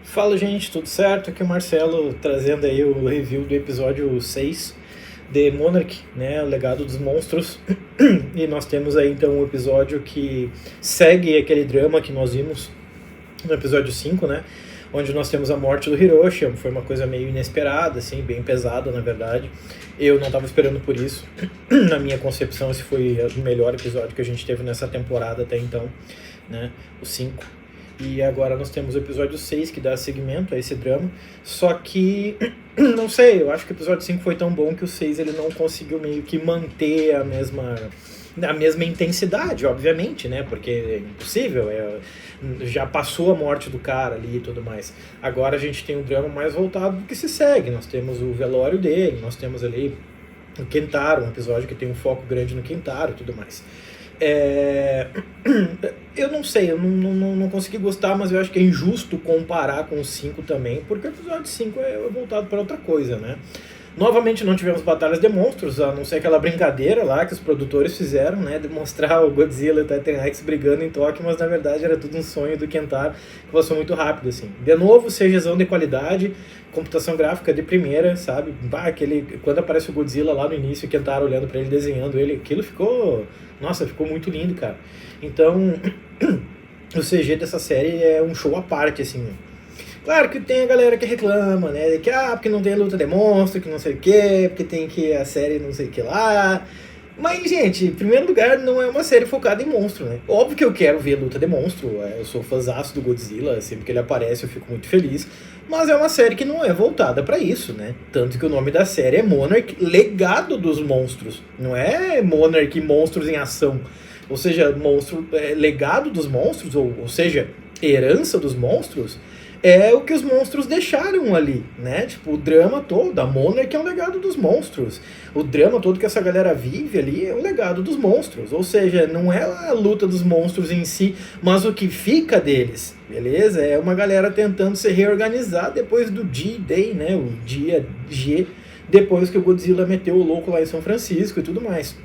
Fala, gente, tudo certo? Aqui é o Marcelo trazendo aí o review do episódio 6 de Monarch, né, o legado dos monstros. E nós temos aí então um episódio que segue aquele drama que nós vimos no episódio 5, né, onde nós temos a morte do Hiroshi. Foi uma coisa meio inesperada, assim, bem pesada, na verdade. Eu não estava esperando por isso. Na minha concepção, esse foi o melhor episódio que a gente teve nessa temporada até então, né, o 5. E agora nós temos o episódio 6 que dá seguimento a esse drama. Só que, não sei, eu acho que o episódio 5 foi tão bom que o 6 ele não conseguiu meio que manter a mesma intensidade, obviamente, né? Porque é impossível, já passou a morte do cara ali e tudo mais. Agora a gente tem um drama mais voltado do que se segue. Nós temos o velório dele, nós temos ali o Kentaro, um episódio que tem um foco grande no Kentaro e tudo mais. Eu não sei, eu não consegui gostar, mas eu acho que é injusto comparar com o 5 também, porque o episódio 5 é voltado para outra coisa, né? Novamente não tivemos batalhas de monstros, a não ser aquela brincadeira lá que os produtores fizeram, né, de mostrar o Godzilla e o Titan Rex brigando em Tóquio, mas na verdade era tudo um sonho do Kentaro, que passou muito rápido, assim. De novo, CGzão de qualidade, computação gráfica de primeira, sabe? Quando aparece o Godzilla lá no início, o Kentaro olhando pra ele, desenhando ele, aquilo ficou... Nossa, ficou muito lindo, cara. Então, o CG dessa série é um show à parte, assim. Claro que tem a galera que reclama, né? De que, porque não tem luta de monstro, que não sei o quê, porque tem que a série não sei o que lá. Mas, gente, em primeiro lugar, não é uma série focada em monstro, né? Óbvio que eu quero ver luta de monstro, eu sou fãzaço do Godzilla, sempre que ele aparece eu fico muito feliz. Mas é uma série que não é voltada pra isso, né? Tanto que o nome da série é Monarch, Legado dos Monstros. Não é Monarch, Monstros em Ação. Ou seja, Legado dos Monstros, ou seja, Herança dos Monstros, é o que os monstros deixaram ali, né? Tipo, o drama todo, a Monarch é um legado dos monstros. O drama todo que essa galera vive ali é um legado dos monstros. Ou seja, não é a luta dos monstros em si, mas o que fica deles, beleza? É uma galera tentando se reorganizar depois do D-Day, né? O dia G, depois que o Godzilla meteu o louco lá em São Francisco e tudo mais.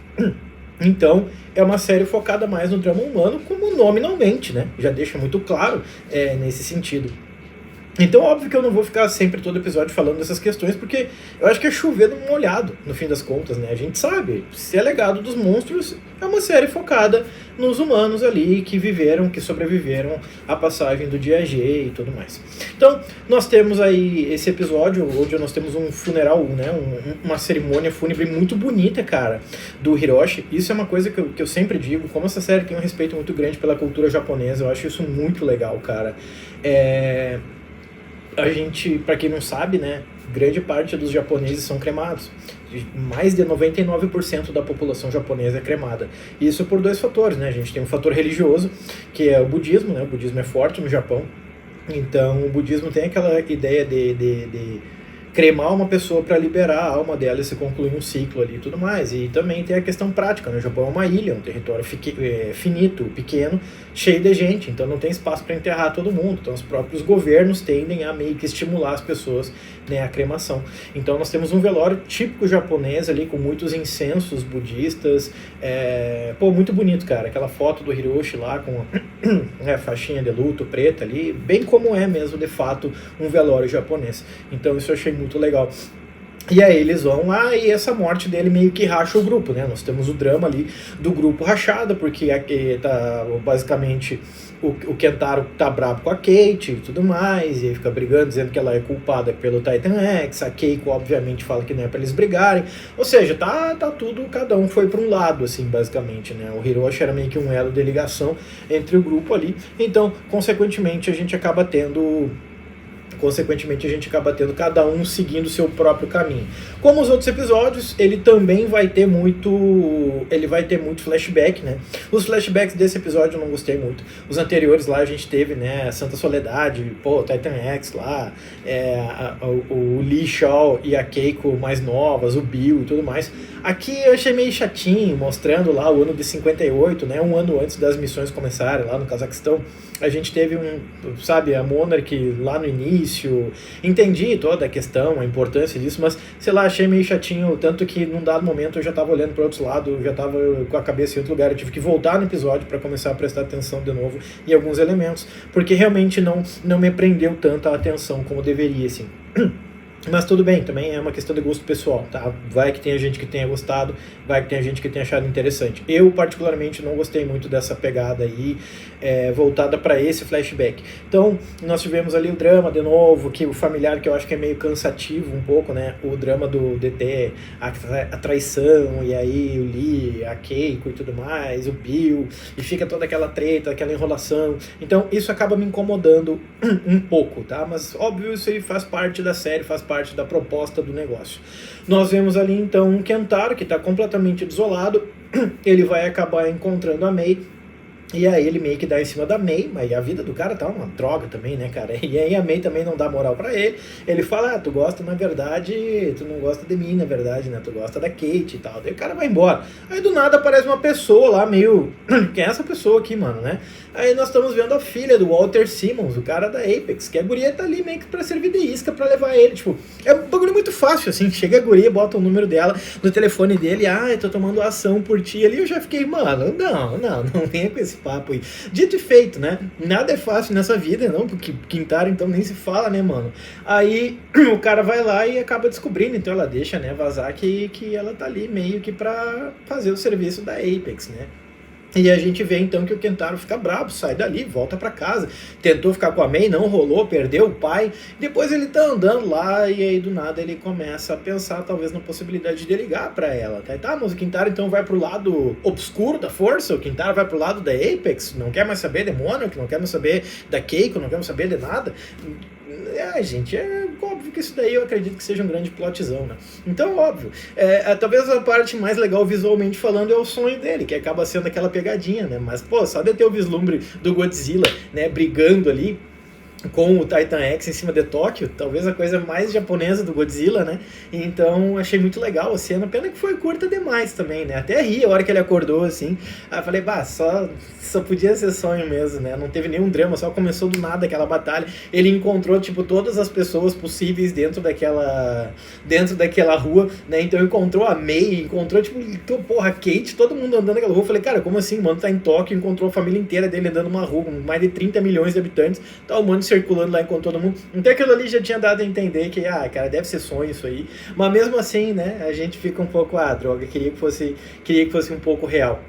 Então, é uma série focada mais no drama humano, como nominalmente, né? Já deixa muito claro nesse sentido. Então, óbvio que eu não vou ficar sempre todo episódio falando dessas questões, porque eu acho que é chover no molhado, no fim das contas, né? A gente sabe, se é legado dos monstros, é uma série focada nos humanos ali que viveram, que sobreviveram à passagem do dia G e tudo mais. Então, nós temos aí esse episódio, onde nós temos um funeral, né? Uma cerimônia fúnebre muito bonita, cara, do Hiroshi. Isso é uma coisa que eu sempre digo, como essa série tem um respeito muito grande pela cultura japonesa, eu acho isso muito legal, cara. A gente, para quem não sabe, né, grande parte dos japoneses são cremados. Mais de 99% da população japonesa é cremada. Isso por dois fatores, né? A gente tem um fator religioso, que é o budismo, né? O budismo é forte no Japão. Então, o budismo tem aquela ideia de cremar uma pessoa para liberar a alma dela e se concluir um ciclo ali e tudo mais. E também tem a questão prática, né? O Japão é uma ilha, um território finito, pequeno, cheio de gente, então não tem espaço para enterrar todo mundo. Então os próprios governos tendem a meio que estimular as pessoas, né, a cremação. Então nós temos um velório típico japonês ali, com muitos incensos budistas. Muito bonito, cara. Aquela foto do Hiroshi lá com a faixinha de luto preta ali, bem como é mesmo, de fato, um velório japonês. Então isso eu achei muito legal. E aí eles vão lá e essa morte dele meio que racha o grupo, né? Nós temos o drama ali do grupo rachado, porque aqui tá basicamente o Kentaro tá bravo com a Kate e tudo mais, e aí fica brigando, dizendo que ela é culpada pelo Titan X. A Keiko obviamente fala que não é pra eles brigarem. Ou seja, tá tudo, cada um foi pra um lado, assim, basicamente, né? O Hiroshi era meio que um elo de ligação entre o grupo ali. Então, consequentemente, a gente acaba tendo cada um seguindo o seu próprio caminho. Como os outros episódios, ele também vai ter muito flashback, né? Os flashbacks desse episódio eu não gostei muito. Os anteriores lá a gente teve, né, Santa Soledade, Titan X lá, o Lee Shaw e a Keiko mais novas, o Bill e tudo mais. Aqui eu achei meio chatinho, mostrando lá o ano de 58, né, um ano antes das missões começarem lá no Cazaquistão. A gente teve a Monarch lá no início, início. Entendi toda a questão, a importância disso, mas, sei lá, achei meio chatinho, tanto que num dado momento eu já tava olhando para outros lados, eu já tava com a cabeça em outro lugar, eu tive que voltar no episódio para começar a prestar atenção de novo em alguns elementos, porque realmente não me prendeu tanto a atenção como deveria, assim. Mas tudo bem, também é uma questão de gosto pessoal, tá? Vai que tenha gente que tenha gostado, vai que tenha gente que tenha achado interessante. Eu, particularmente, não gostei muito dessa pegada aí, voltada para esse flashback. Então, nós tivemos ali o drama, de novo, que o familiar, que eu acho que é meio cansativo um pouco, né? O drama do DT, a traição, e aí o Lee, a Keiko e tudo mais, o Bill, e fica toda aquela treta, aquela enrolação. Então, isso acaba me incomodando um pouco, tá? Mas, óbvio, isso aí faz parte da série, faz parte da proposta do negócio. Nós vemos ali então um Kentaro que está completamente desolado, ele vai acabar encontrando a Mei, e aí ele meio que dá em cima da Mei, mas a vida do cara tá uma droga também, né, cara? E aí a Mei também não dá moral pra ele fala, tu gosta, na verdade, tu não gosta de mim, na verdade, né, tu gosta da Kate e tal, daí o cara vai embora. Aí do nada aparece uma pessoa lá, meio, quem é essa pessoa aqui, mano, né? Aí nós estamos vendo a filha do Walter Simmons, o cara da Apex, que a guria tá ali meio que pra servir de isca pra levar ele, tipo, é um bagulho muito fácil, assim, chega a guria, bota o número dela no telefone dele, eu tô tomando ação por ti ali, eu já fiquei, mano, não venha com esse papo aí. Dito e feito, né? Nada é fácil nessa vida, não, porque Kentaro então nem se fala, né, mano? Aí o cara vai lá e acaba descobrindo, então ela deixa, né, vazar que ela tá ali meio que pra fazer o serviço da Apex, né? E a gente vê então que o Kentaro fica bravo, sai dali, volta pra casa, tentou ficar com a Mei, não rolou, perdeu o pai, depois ele tá andando lá e aí do nada ele começa a pensar talvez na possibilidade de ligar pra ela, tá, mas o Kentaro então vai pro lado obscuro da força, o Kentaro vai pro lado da Apex, não quer mais saber de Monarch, não quer mais saber da Keiko, não quer mais saber de nada. Gente, é óbvio que isso daí eu acredito que seja um grande plotzão, né? Então, óbvio, talvez a parte mais legal visualmente falando é o sonho dele, que acaba sendo aquela pegadinha, né? Mas, pô, só de ter o vislumbre do Godzilla, né, brigando ali com o Titan X em cima de Tóquio, talvez a coisa mais japonesa do Godzilla, né? Então achei muito legal a cena, pena que foi curta demais também, né? Até ri a hora que ele acordou, assim. Aí eu falei, só podia ser sonho mesmo, né? Não teve nenhum drama, só começou do nada aquela batalha. Ele encontrou, tipo, todas as pessoas possíveis dentro daquela rua, né? Então encontrou a Mei, encontrou, tipo, porra, a Kate, todo mundo andando naquela rua. Eu falei, cara, como assim? O mano tá em Tóquio, encontrou a família inteira dele andando numa rua, com mais de 30 milhões de habitantes, tá o mano circulando lá com todo mundo. Então aquilo ali já tinha dado a entender que, cara, deve ser sonho isso aí. Mas mesmo assim, né, a gente fica um pouco, droga, queria que fosse um pouco real.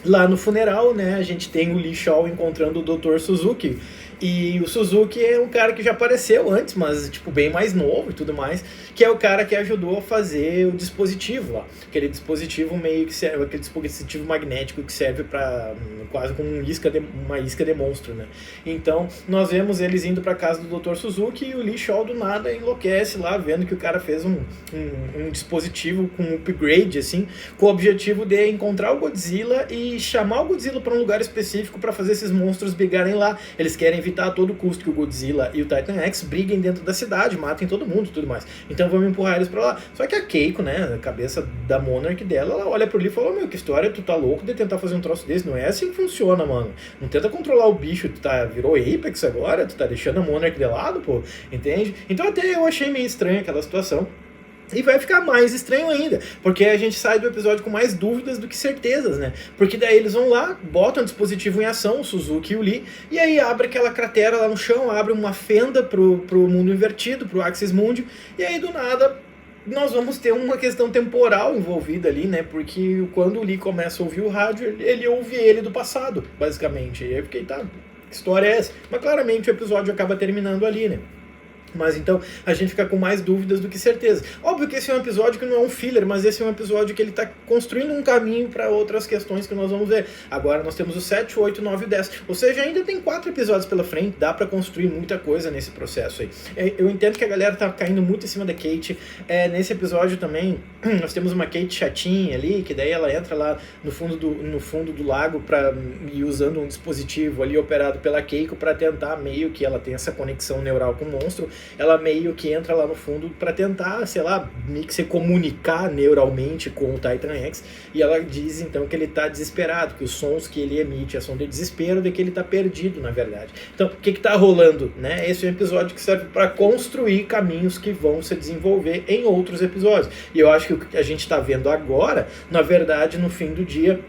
Lá no funeral, né, a gente tem o Lee Shaw encontrando o Dr. Suzuki. E o Suzuki é um cara que já apareceu antes, mas tipo bem mais novo e tudo mais, que é o cara que ajudou a fazer o dispositivo lá, aquele dispositivo meio que serve, aquele dispositivo magnético que serve para quase como uma isca de monstro, né? Então nós vemos eles indo para casa do Dr. Suzuki e o Lee Shaw do nada enlouquece lá, vendo que o cara fez um dispositivo com upgrade assim, com o objetivo de encontrar o Godzilla e chamar o Godzilla para um lugar específico para fazer esses monstros brigarem lá. Eles querem evitar a todo custo que o Godzilla e o Titan X briguem dentro da cidade, matem todo mundo e tudo mais. Então vamos empurrar eles pra lá. Só que a Keiko, né, a cabeça da Monarch dela, ela olha pro Lee e fala, meu, que história, tu tá louco de tentar fazer um troço desse? Não é assim que funciona, mano. Não tenta controlar o bicho, tu virou Apex agora, tu tá deixando a Monarch de lado, pô, entende? Então até eu achei meio estranha aquela situação. E vai ficar mais estranho ainda, porque a gente sai do episódio com mais dúvidas do que certezas, né? Porque daí eles vão lá, botam o dispositivo em ação, o Suzuki e o Lee, e aí abre aquela cratera lá no chão, abre uma fenda pro mundo invertido, pro Axis Mundi, e aí do nada nós vamos ter uma questão temporal envolvida ali, né? Porque quando o Lee começa a ouvir o rádio, ele ouve ele do passado, basicamente. E aí eu fiquei, que história é essa? Mas claramente o episódio acaba terminando ali, né? Mas então a gente fica com mais dúvidas do que certeza. Óbvio que esse é um episódio que não é um filler, mas esse é um episódio que ele está construindo um caminho para outras questões que nós vamos ver. Agora nós temos o 7, 8, 9 e 10. Ou seja, ainda tem 4 episódios pela frente, dá para construir muita coisa nesse processo aí. Eu entendo que a galera tá caindo muito em cima da Kate. Nesse episódio também, nós temos uma Kate chatinha ali, que daí ela entra lá no fundo do lago e usando um dispositivo ali operado pela Keiko para tentar meio que ela tem essa conexão neural com o monstro. ela meio que entra lá no fundo para tentar, sei lá, meio que se comunicar neuralmente com o Titan X, e ela diz então que ele tá desesperado, que os sons que ele emite são de desespero, de que ele tá perdido, na verdade. Então, o que tá rolando, né? Esse é um episódio que serve para construir caminhos que vão se desenvolver em outros episódios. E eu acho que o que a gente tá vendo agora, na verdade, no fim do dia,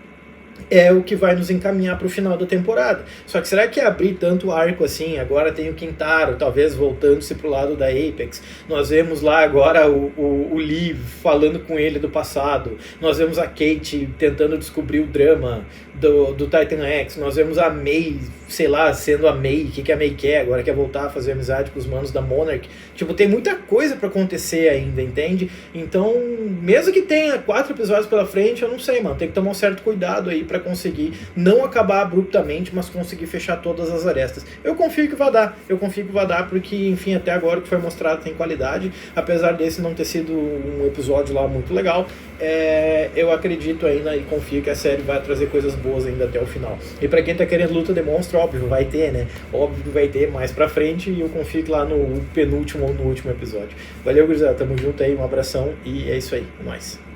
é o que vai nos encaminhar para o final da temporada. Só que será que abrir tanto arco assim? Agora tem o Kintaro, talvez voltando-se pro lado da Apex. Nós vemos lá agora o Lee falando com ele do passado. Nós vemos a Kate tentando descobrir o drama do Titan X. Nós vemos a Mei, sei lá, sendo a Mei. O que a Mei quer? Agora quer voltar a fazer amizade com os manos da Monarch. Tipo, tem muita coisa para acontecer ainda, entende? Então, mesmo que tenha 4 episódios pela frente, eu não sei, mano. Tem que tomar um certo cuidado aí para conseguir não acabar abruptamente, mas conseguir fechar todas as arestas. Eu confio que vai dar, porque, enfim, até agora o que foi mostrado tem qualidade, apesar desse não ter sido um episódio lá muito legal, eu acredito ainda e confio que a série vai trazer coisas boas ainda até o final. E pra quem tá querendo luta de monstro, óbvio, vai ter, né? Óbvio que vai ter mais pra frente, e eu confio que lá no penúltimo ou no último episódio. Valeu, gurizada, tamo junto aí, um abração, e é isso aí, é nóis.